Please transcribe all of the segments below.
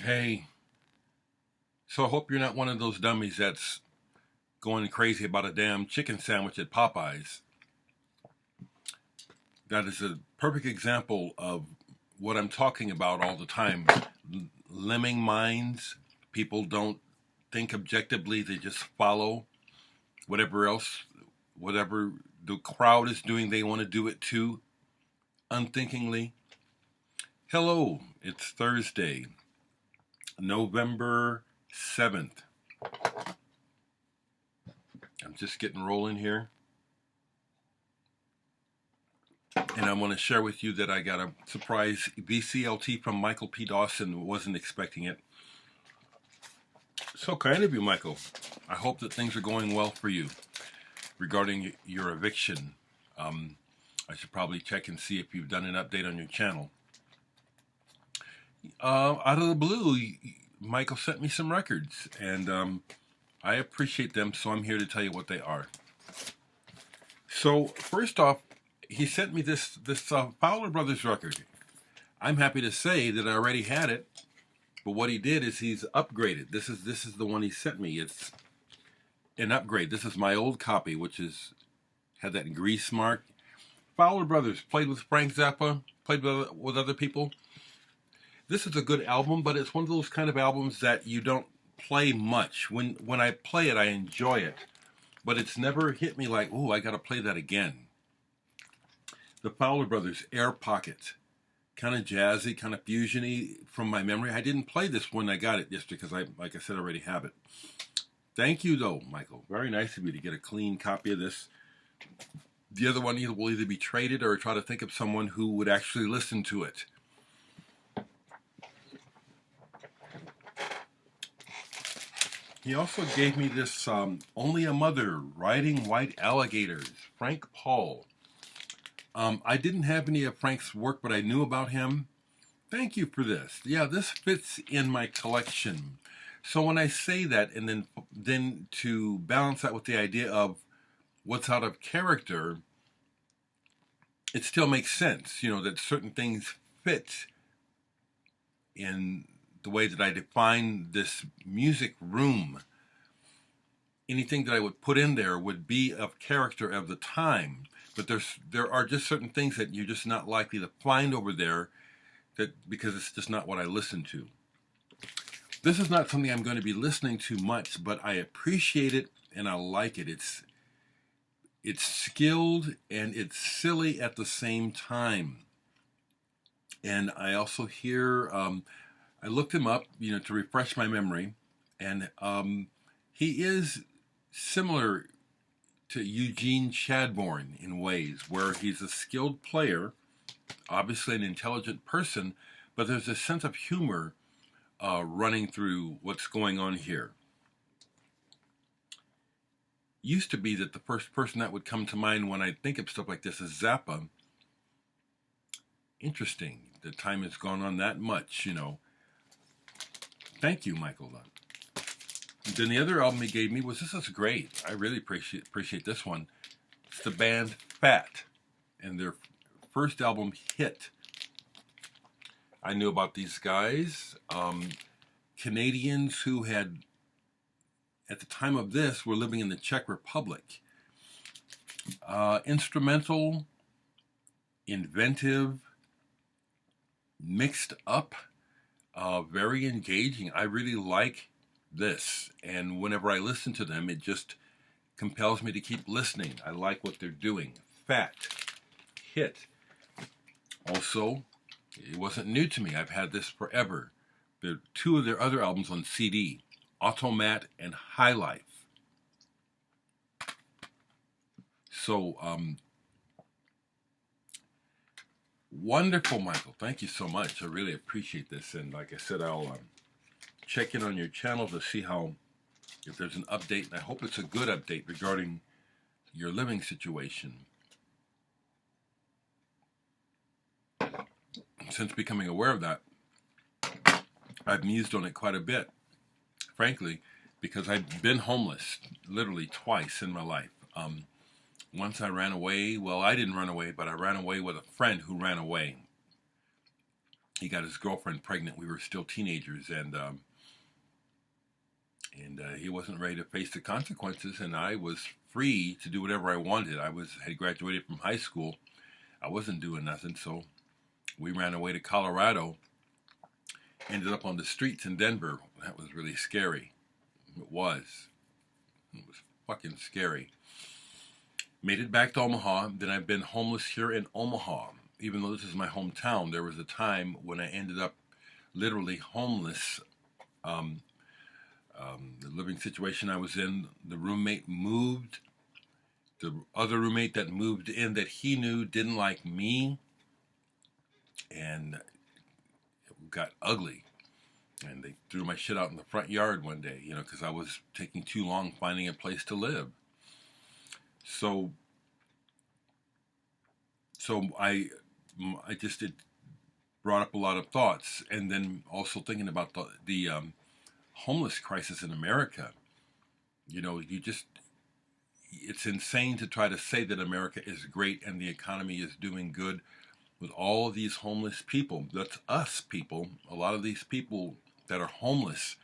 Hey, so I hope you're not one of those dummies that's going crazy about a damn chicken sandwich at Popeyes. That is a perfect example of what I'm talking about all the time. Lemming minds. People don't think objectively, they just follow whatever the crowd is doing, they want to do it too, unthinkingly. Hello, it's Thursday, November 7th. I'm just getting rolling here. And I want to share with you that I got a surprise VCLT from Michael P. Dawson. Wasn't expecting it. So kind of you, Michael. I hope that things are going well for you regarding your eviction. I should probably check and see if you've done an update on your channel. Out of the blue, Michael sent me some records, and I appreciate them, so I'm here to tell you what they are. So first off, he sent me this Fowler Brothers record. I'm happy to say that I already had it, but what he did is he's upgraded. This is the one he sent me. It's an upgrade. This is my old copy, which had that grease mark. Fowler Brothers played with Frank Zappa, played with other people. This is a good album, but it's one of those kind of albums that you don't play much. When I play it, I enjoy it, but it's never hit me like, oh, I got to play that again. The Fowler Brothers, Air Pocket, kind of jazzy, kind of fusiony from my memory. I didn't play this when I got it just because like I said, I already have it. Thank you, though, Michael. Very nice of you to get a clean copy of this. The other one will either be traded or try to think of someone who would actually listen to it. He also gave me this Only a Mother, Riding White Alligators, Frank Paul. I didn't have any of Frank's work, but I knew about him. Thank you for this. Yeah, this fits in my collection. So when I say that, and then to balance that with the idea of what's out of character, it still makes sense, that certain things fit in the way that I define this music room. Anything that I would put in there would be of character of the time, but there are just certain things that you're just not likely to find over there, because it's just not what I listen to. This is not something I'm going to be listening to much, but I appreciate it and I like it. It's skilled and it's silly at the same time. And I also hear, I looked him up, to refresh my memory, and he is similar to Eugene Chadbourne in ways, where he's a skilled player, obviously an intelligent person, but there's a sense of humor running through what's going on here. Used to be that the first person that would come to mind when I think of stuff like this is Zappa. Interesting. The time has gone on that much, Thank you, Michael. Then the other album he gave me this is great. I really appreciate this one. It's the band Fat and their first album, Hit. I knew about these guys. Canadians who had, at the time of this, were living in the Czech Republic. Instrumental, inventive, mixed up, very engaging. I really like this, and whenever I listen to them, it just compels me to keep listening. I like what they're doing. Fat, Hit. Also, it wasn't new to me. I've had this forever. There are two of their other albums on CD, Automat and High Life. So, wonderful, Michael. Thank you so much. I really appreciate this. And like I said, I'll check in on your channel to see if there's an update. And I hope it's a good update regarding your living situation. Since becoming aware of that, I've mused on it quite a bit, frankly, because I've been homeless literally twice in my life. Once I ran away. Well, I didn't run away, but I ran away with a friend who ran away. he got his girlfriend pregnant. We were still teenagers, and he wasn't ready to face the consequences. And I was free to do whatever I wanted. Had graduated from high school. I wasn't doing nothing, so we ran away to Colorado. Ended up on the streets in Denver. That was really scary. It was fucking scary. Made it back to Omaha. Then I've been homeless here in Omaha. Even though this is my hometown, there was a time when I ended up literally homeless. The living situation I was in, the roommate moved. The other roommate that moved in that he knew didn't like me. And it got ugly. And they threw my shit out in the front yard one day, because I was taking too long finding a place to live. So it brought up a lot of thoughts, and then also thinking about the homeless crisis in America. It's insane to try to say that America is great and the economy is doing good with all of these homeless people. That's us people. A lot of these people that are homeless,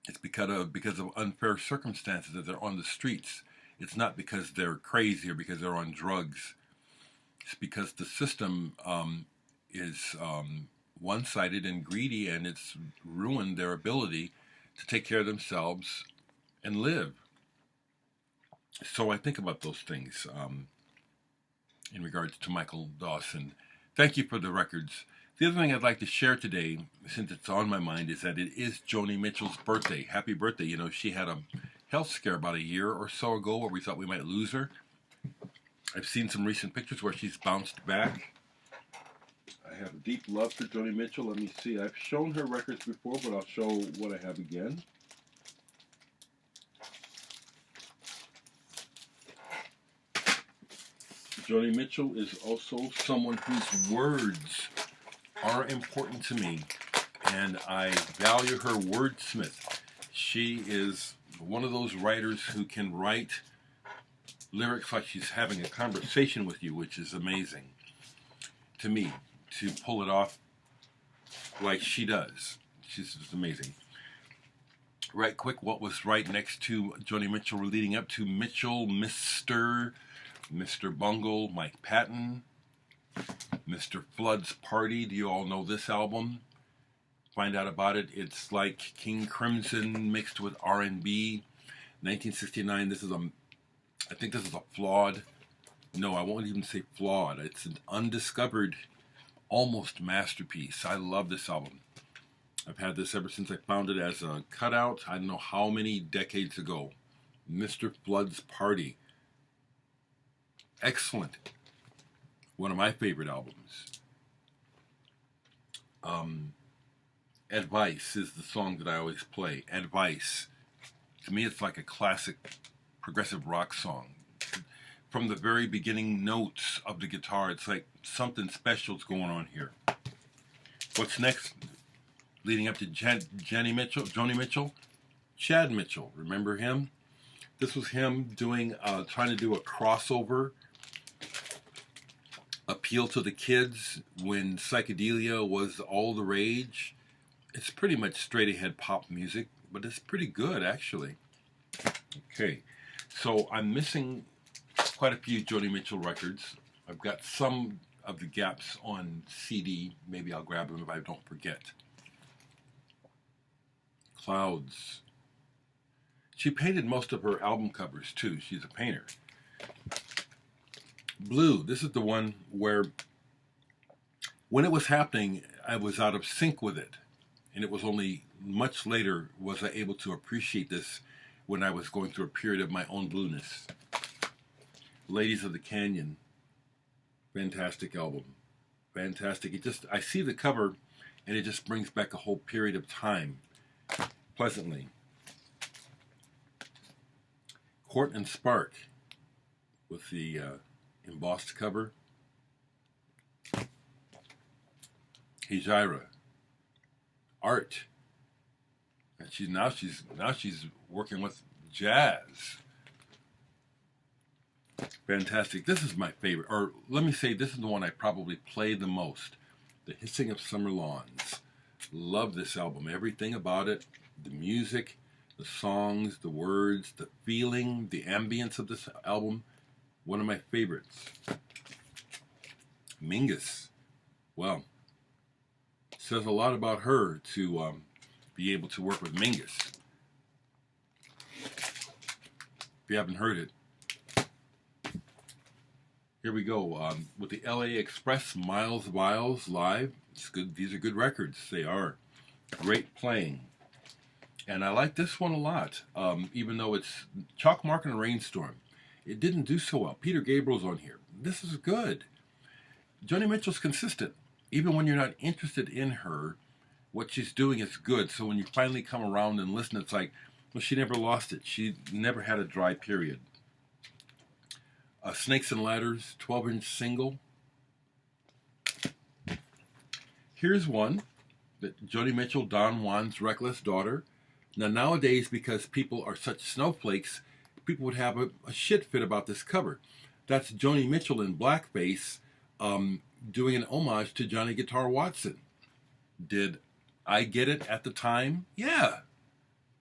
it's because of unfair circumstances that they're on the streets. It's not because they're crazy or because they're on drugs. It's because the system is one-sided and greedy, and it's ruined their ability to take care of themselves and live. So I think about those things in regards to Michael Dawson. Thank you for the records. The other thing I'd like to share today, since it's on my mind, is that it is Joni Mitchell's birthday. Happy birthday. She had a health scare about a year or so ago where we thought we might lose her. I've seen some recent pictures where she's bounced back. I have a deep love for Joni Mitchell. Let me see. I've shown her records before, but I'll show what I have again. Joni Mitchell is also someone whose words are important to me, and I value her wordsmith. She is one of those writers who can write lyrics like she's having a conversation with you, which is amazing to me, to pull it off like she does. She's just amazing. Right quick, what was right next to Joni Mitchell leading up to Mitchell, Mr. Bungle, Mike Patton, Mr. Flood's Party. Do you all know this album? Find out about it. It's like King Crimson mixed with R&B. 1969. I think this is a flawed. No, I won't even say flawed. It's an undiscovered, almost masterpiece. I love this album. I've had this ever since I found it as a cutout. I don't know how many decades ago. Mr. Flood's Party. Excellent. One of my favorite albums. Advice is the song that I always play. Advice. To me, it's like a classic progressive rock song. From the very beginning notes of the guitar, it's like something special's going on here. What's next? Leading up to Joni Mitchell, Chad Mitchell. Remember him? This was him trying to do a crossover appeal to the kids when psychedelia was all the rage. It's pretty much straight ahead pop music, but it's pretty good actually. Okay, so I'm missing quite a few Joni Mitchell records. I've got some of the gaps on CD. Maybe I'll grab them if I don't forget. Clouds. She painted most of her album covers too. She's a painter. Blue. This is the one where when it was happening, I was out of sync with it. And it was only much later was I able to appreciate this when I was going through a period of my own blueness. Ladies of the Canyon. Fantastic album. Fantastic. I see the cover and it just brings back a whole period of time pleasantly. Court and Spark with the embossed cover. Hijira. Art. And she's working with jazz. Fantastic. This is my favorite, or let me say this is the one I probably play the most. The Hissing of Summer Lawns. Love this album. Everything about it. The music, the songs, the words, the feeling, the ambience of this album. One of my favorites. Mingus. Well, it says a lot about her to be able to work with Mingus. If you haven't heard it, here we go. With the LA Express, Miles Wiles live. It's good. These are good records. They are great playing, and I like this one a lot. Even though it's Chalk Mark and a Rainstorm, it didn't do so well. Peter Gabriel's on here. This is good. Joni Mitchell's consistent. Even when you're not interested in her, what she's doing is good. So when you finally come around and listen, it's like, well, she never lost it. She never had a dry period. Snakes and Ladders, 12-inch single. Here's one that Joni Mitchell, Don Juan's reckless daughter. Now nowadays, because people are such snowflakes, people would have a shit fit about this cover. That's Joni Mitchell in blackface doing an homage to Johnny Guitar Watson. Did I get it at the time? Yeah.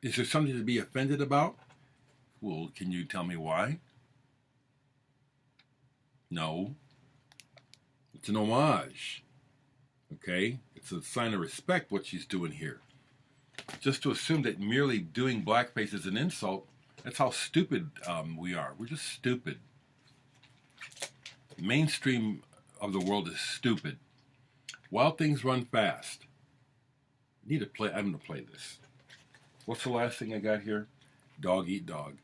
Is there something to be offended about? Well, can you tell me why? No. It's an homage. Okay? It's a sign of respect what she's doing here. Just to assume that merely doing blackface is an insult, that's how stupid we are. We're just stupid. Mainstream of the world is stupid. Wild Things Run Fast. I'm going to play this. What's the last thing I got here? Dog Eat Dog.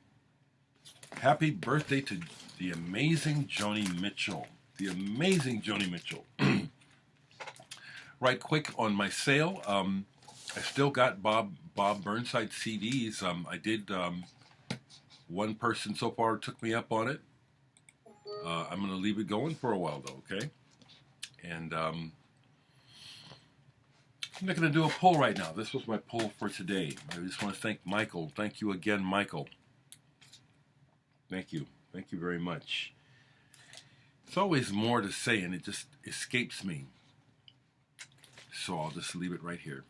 Happy birthday to the amazing Joni Mitchell. The amazing Joni Mitchell. Right quick on my sale, I still got Bob Burnside CDs. I did, one person so far took me up on it. I'm going to leave it going for a while though, okay? And I'm not going to do a poll right now. This was my poll for today. I just want to thank Michael. Thank you again, Michael. Thank you. Thank you very much. It's always more to say, and it just escapes me. So I'll just leave it right here.